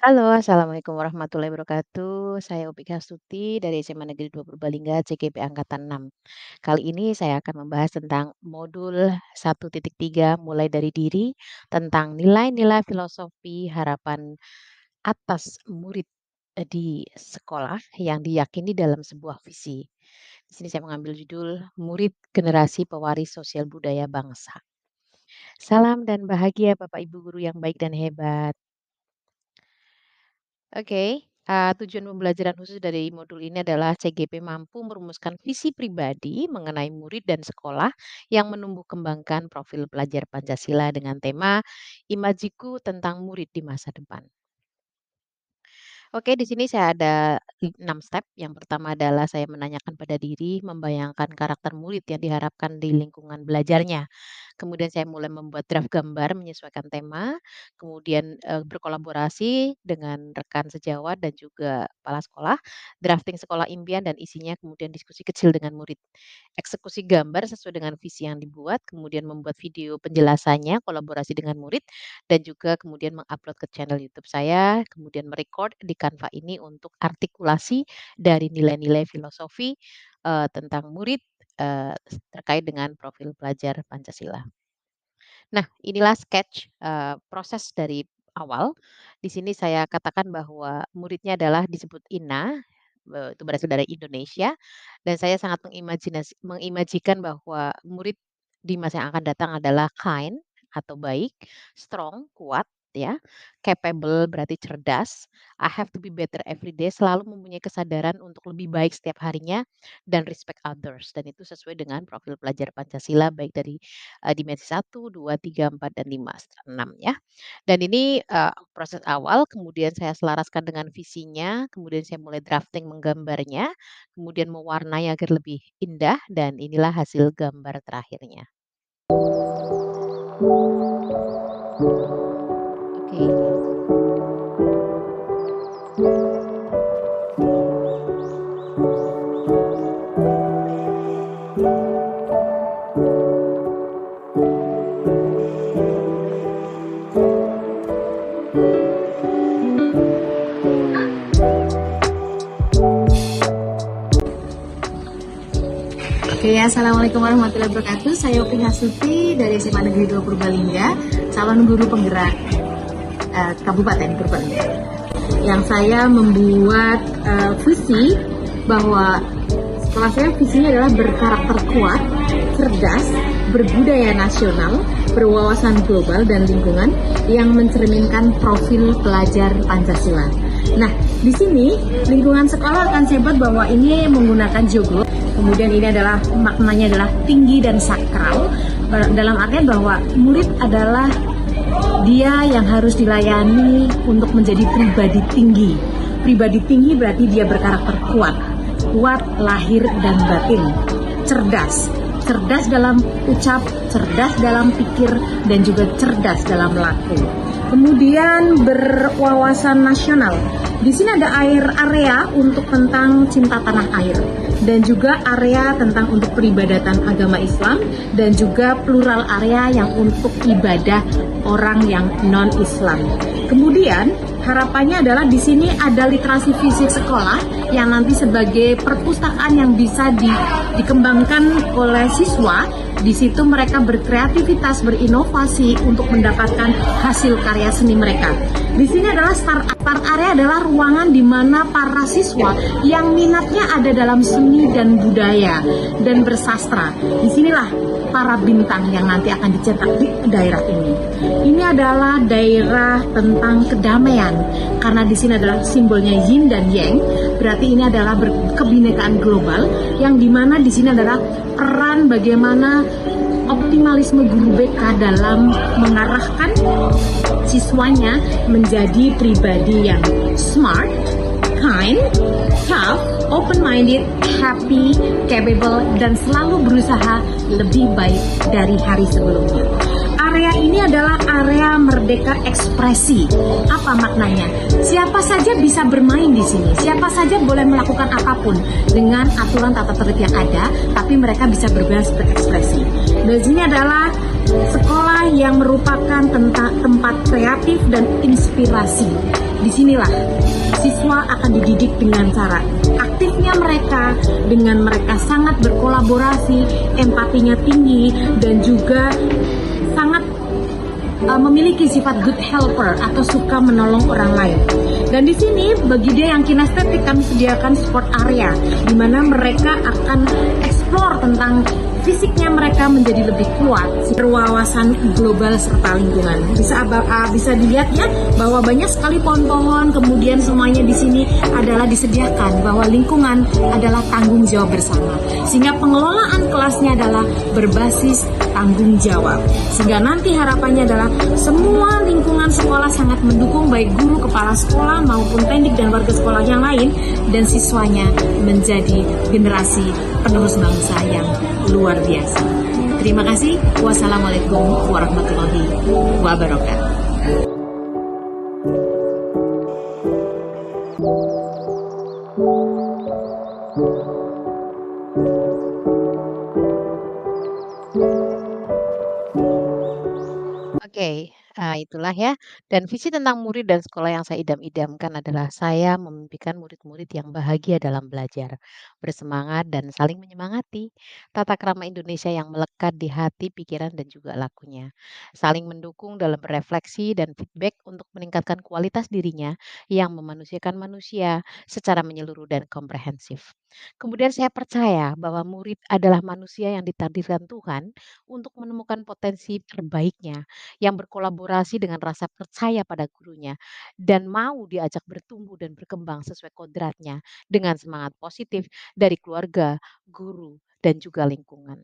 Halo, assalamualaikum warahmatullahi wabarakatuh. Saya Upik Hasuti dari SMA Negeri 2 Purbalingga, CGP Angkatan 6. Kali ini saya akan membahas tentang modul 1.3 mulai dari diri, tentang nilai-nilai filosofi harapan atas murid di sekolah yang diyakini dalam sebuah visi. Di sini saya mengambil judul Murid Generasi Pewaris Sosial Budaya Bangsa. Salam dan bahagia Bapak Ibu guru yang baik dan hebat. Oke, tujuan pembelajaran khusus dari modul ini adalah CGP mampu merumuskan visi pribadi mengenai murid dan sekolah yang menumbuh kembangkan profil pelajar Pancasila dengan tema Imajiku tentang murid di masa depan. Oke, di sini saya ada 6 step. Yang pertama adalah saya menanyakan pada diri, membayangkan karakter murid yang diharapkan di lingkungan belajarnya. Kemudian saya mulai membuat draft gambar menyesuaikan tema, kemudian, berkolaborasi dengan rekan sejawat dan juga kepala sekolah, drafting sekolah impian dan isinya kemudian diskusi kecil dengan murid. Eksekusi gambar sesuai dengan visi yang dibuat, kemudian membuat video penjelasannya, kolaborasi dengan murid, dan juga kemudian mengupload ke channel YouTube saya, kemudian merekod di Canva ini untuk artikulasi dari nilai-nilai filosofi, tentang murid, terkait dengan profil pelajar Pancasila. Nah, inilah sketch, proses dari awal. Di sini saya katakan bahwa muridnya adalah disebut Ina, itu berasal dari Indonesia, dan saya sangat mengimajikan bahwa murid di masa yang akan datang adalah kind atau baik, strong, kuat ya, capable berarti cerdas, I have to be better every day, selalu mempunyai kesadaran untuk lebih baik setiap harinya, dan respect others. Dan itu sesuai dengan profil pelajar Pancasila baik dari dimensi 1, 2, 3, 4, dan 5, 6 ya. Dan ini, proses awal, kemudian saya selaraskan dengan visinya, kemudian saya mulai drafting menggambarnya, kemudian mewarnai agar lebih indah, dan inilah hasil gambar terakhirnya. Oke. Oke, assalamualaikum warahmatullahi wabarakatuh. Saya Upik Hasuti dari SMA Negeri 2 Purbalingga, calon guru penggerak Kabupaten Purbalingga. Yang saya membuat visi bahwa sekolah saya visinya adalah berkarakter kuat, cerdas, berbudaya nasional, berwawasan global dan lingkungan yang mencerminkan profil pelajar Pancasila. Nah, di sini lingkungan sekolah akan saya buat bahwa ini menggunakan geoglob. Kemudian ini adalah maknanya adalah tinggi dan sakral, dalam artian bahwa murid adalah dia yang harus dilayani untuk menjadi pribadi tinggi. Pribadi tinggi berarti dia berkarakter kuat, kuat lahir dan batin, cerdas, cerdas dalam ucap, cerdas dalam pikir, dan juga cerdas dalam laku. Kemudian berwawasan nasional. Di sini ada area untuk tentang cinta tanah air, dan juga area tentang untuk peribadatan agama Islam, dan juga plural area yang untuk ibadah orang yang non-Islam. Kemudian harapannya adalah di sini ada literasi fisik sekolah yang nanti sebagai perpustakaan yang bisa dikembangkan oleh siswa. Di situ mereka berkreativitas, berinovasi untuk mendapatkan hasil karya seni mereka. Di sini adalah start area adalah ruangan di mana para siswa yang minatnya ada dalam seni dan budaya dan bersastra. Disinilah para bintang yang nanti akan dicetak di daerah ini. Ini adalah daerah tentang kedamaian karena di sini adalah simbolnya Yin dan Yang. Berarti ini adalah kebinekaan global yang dimana di sini adalah peran bagaimana optimalisme guru BK dalam mengarahkan siswanya menjadi pribadi yang smart, kind, tough, open-minded, happy, capable, dan selalu berusaha lebih baik dari hari sebelumnya. Area ini adalah area merdeka ekspresi. Apa maknanya? Siapa saja bisa bermain di sini. Siapa saja boleh melakukan apapun dengan aturan tata tertib yang ada, tapi mereka bisa berbebas berekspresi. Di sini adalah Sekolah yang merupakan tempat kreatif dan inspirasi. Disinilah siswa akan dididik dengan cara aktifnya mereka, dengan mereka sangat berkolaborasi, empatinya tinggi, dan juga sangat memiliki sifat good helper atau suka menolong orang lain. Dan di sini bagi dia yang kinestetik kami sediakan sport area di mana mereka akan explore tentang fisiknya mereka menjadi lebih kuat, berwawasan global serta lingkungan. Bisa dilihat ya bahwa banyak sekali pohon-pohon, kemudian semuanya di sini adalah disediakan bahwa lingkungan adalah tanggung jawab bersama. Sehingga pengelolaan kelasnya adalah berbasis tanggung jawab. Sehingga nanti harapannya adalah semua lingkungan sekolah sangat mendukung baik guru, kepala sekolah maupun pendik dan warga sekolah yang lain dan siswanya menjadi generasi penerus bangsa yang luar biasa. Terima kasih. Wassalamualaikum warahmatullahi wabarakatuh. Oke, itulah ya, dan visi tentang murid dan sekolah yang saya idam-idamkan adalah saya memimpikan murid-murid yang bahagia dalam belajar, bersemangat dan saling menyemangati, tata krama Indonesia yang melekat di hati, pikiran, dan juga lakunya, saling mendukung dalam berefleksi dan feedback untuk meningkatkan kualitas dirinya yang memanusiakan manusia secara menyeluruh dan komprehensif. Kemudian saya percaya bahwa murid adalah manusia yang ditakdirkan Tuhan untuk menemukan potensi terbaiknya yang berkolaborasi dengan rasa percaya pada gurunya dan mau diajak bertumbuh dan berkembang sesuai kodratnya dengan semangat positif dari keluarga, guru, dan juga lingkungan.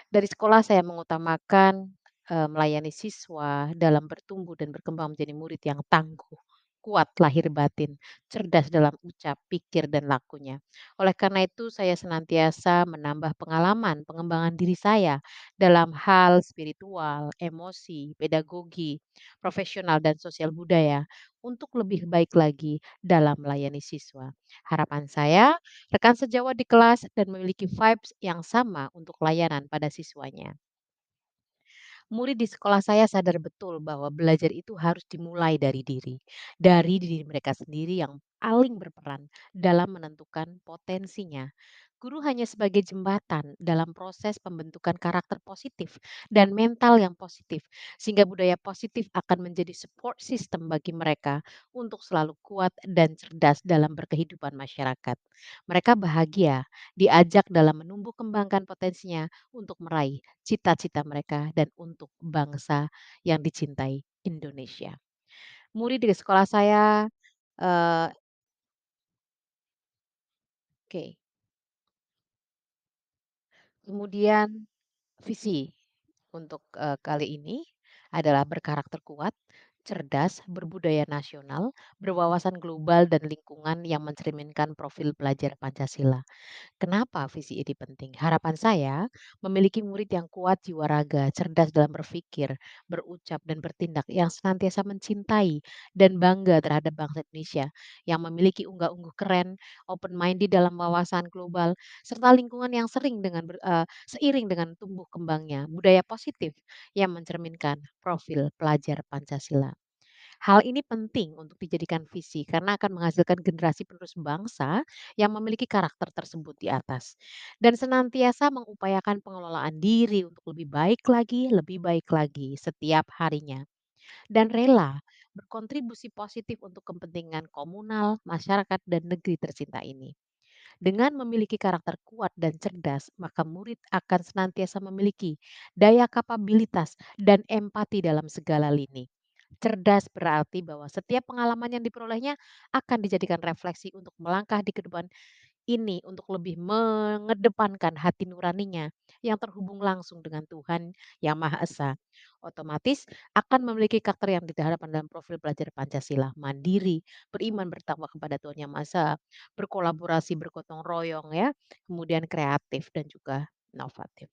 Dari sekolah saya mengutamakan, melayani siswa dalam bertumbuh dan berkembang menjadi murid yang tangguh, kuat lahir batin, cerdas dalam ucap, pikir, dan lakunya. Oleh karena itu saya senantiasa menambah pengalaman pengembangan diri saya dalam hal spiritual, emosi, pedagogi, profesional, dan sosial budaya untuk lebih baik lagi dalam melayani siswa. Harapan saya rekan sejawat di kelas dan memiliki vibes yang sama untuk layanan pada siswanya. Murid di sekolah saya sadar betul bahwa belajar itu harus dimulai dari diri mereka sendiri yang paling berperan dalam menentukan potensinya. Guru hanya sebagai jembatan dalam proses pembentukan karakter positif dan mental yang positif, sehingga budaya positif akan menjadi support system bagi mereka untuk selalu kuat dan cerdas dalam berkehidupan masyarakat. Mereka bahagia diajak dalam menumbuh kembangkan potensinya untuk meraih cita-cita mereka dan untuk bangsa yang dicintai Indonesia. Murid di sekolah saya, eee, oke, kemudian visi untuk, kali ini adalah berkarakter kuat, cerdas, berbudaya nasional, berwawasan global dan lingkungan yang mencerminkan profil pelajar Pancasila. Kenapa visi ini penting? Harapan saya memiliki murid yang kuat jiwa raga, cerdas dalam berpikir, berucap, dan bertindak, yang senantiasa mencintai dan bangga terhadap bangsa Indonesia, yang memiliki unggah-ungguh keren, open minded dalam wawasan global, serta lingkungan yang seiring dengan tumbuh kembangnya budaya positif yang mencerminkan profil pelajar Pancasila. Hal ini penting untuk dijadikan visi karena akan menghasilkan generasi penerus bangsa yang memiliki karakter tersebut di atas. Dan senantiasa mengupayakan pengelolaan diri untuk lebih baik lagi setiap harinya. Dan rela berkontribusi positif untuk kepentingan komunal, masyarakat, dan negeri tercinta ini. Dengan memiliki karakter kuat dan cerdas, maka murid akan senantiasa memiliki daya kapabilitas dan empati dalam segala lini. Cerdas berarti bahwa setiap pengalaman yang diperolehnya akan dijadikan refleksi untuk melangkah di kehidupan ini untuk lebih mengedepankan hati nuraninya yang terhubung langsung dengan Tuhan Yang Maha Esa. Otomatis akan memiliki karakter yang diharapkan dalam profil pelajar Pancasila, mandiri, beriman bertakwa kepada Tuhan Yang Maha Esa, berkolaborasi, bergotong royong ya, kemudian kreatif dan juga inovatif.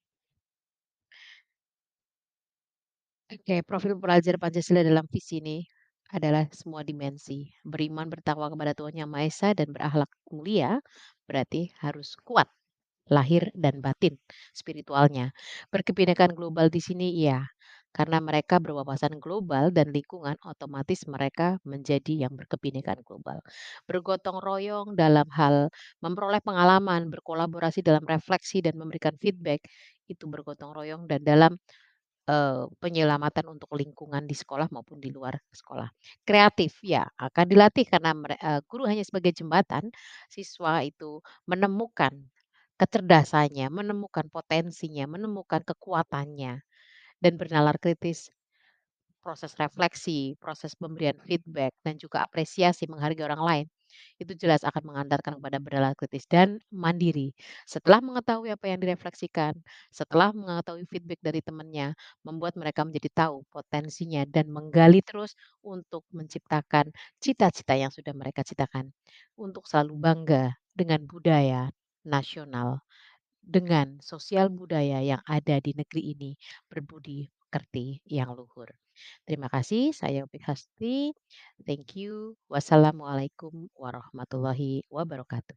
Oke, profil pelajar Pancasila dalam visi ini adalah semua dimensi. Beriman bertakwa kepada Tuhan Yang Maha Esa dan berakhlak mulia berarti harus kuat lahir dan batin spiritualnya. Berkebinekaan global di sini iya, Karena mereka berwawasan global dan lingkungan, otomatis mereka menjadi yang berkebinekaan global. Bergotong royong dalam hal memperoleh pengalaman, berkolaborasi dalam refleksi dan memberikan feedback, itu bergotong royong dan dalam penyelamatan untuk lingkungan di sekolah maupun di luar sekolah. Kreatif, ya akan dilatih karena guru hanya sebagai jembatan, siswa itu menemukan kecerdasannya, menemukan potensinya, menemukan kekuatannya, dan bernalar kritis. Proses refleksi, proses pemberian feedback, dan juga apresiasi menghargai orang lain, itu jelas akan mengantarkan kepada bernalar kritis dan mandiri. Setelah mengetahui apa yang direfleksikan, setelah mengetahui feedback dari temannya, membuat mereka menjadi tahu potensinya dan menggali terus untuk menciptakan cita-cita yang sudah mereka citakan. Untuk selalu bangga dengan budaya nasional, dengan sosial budaya yang ada di negeri ini, berbudi pekerti yang luhur. Terima kasih, saya Upik Hasti. Thank you. Wassalamualaikum warahmatullahi wabarakatuh.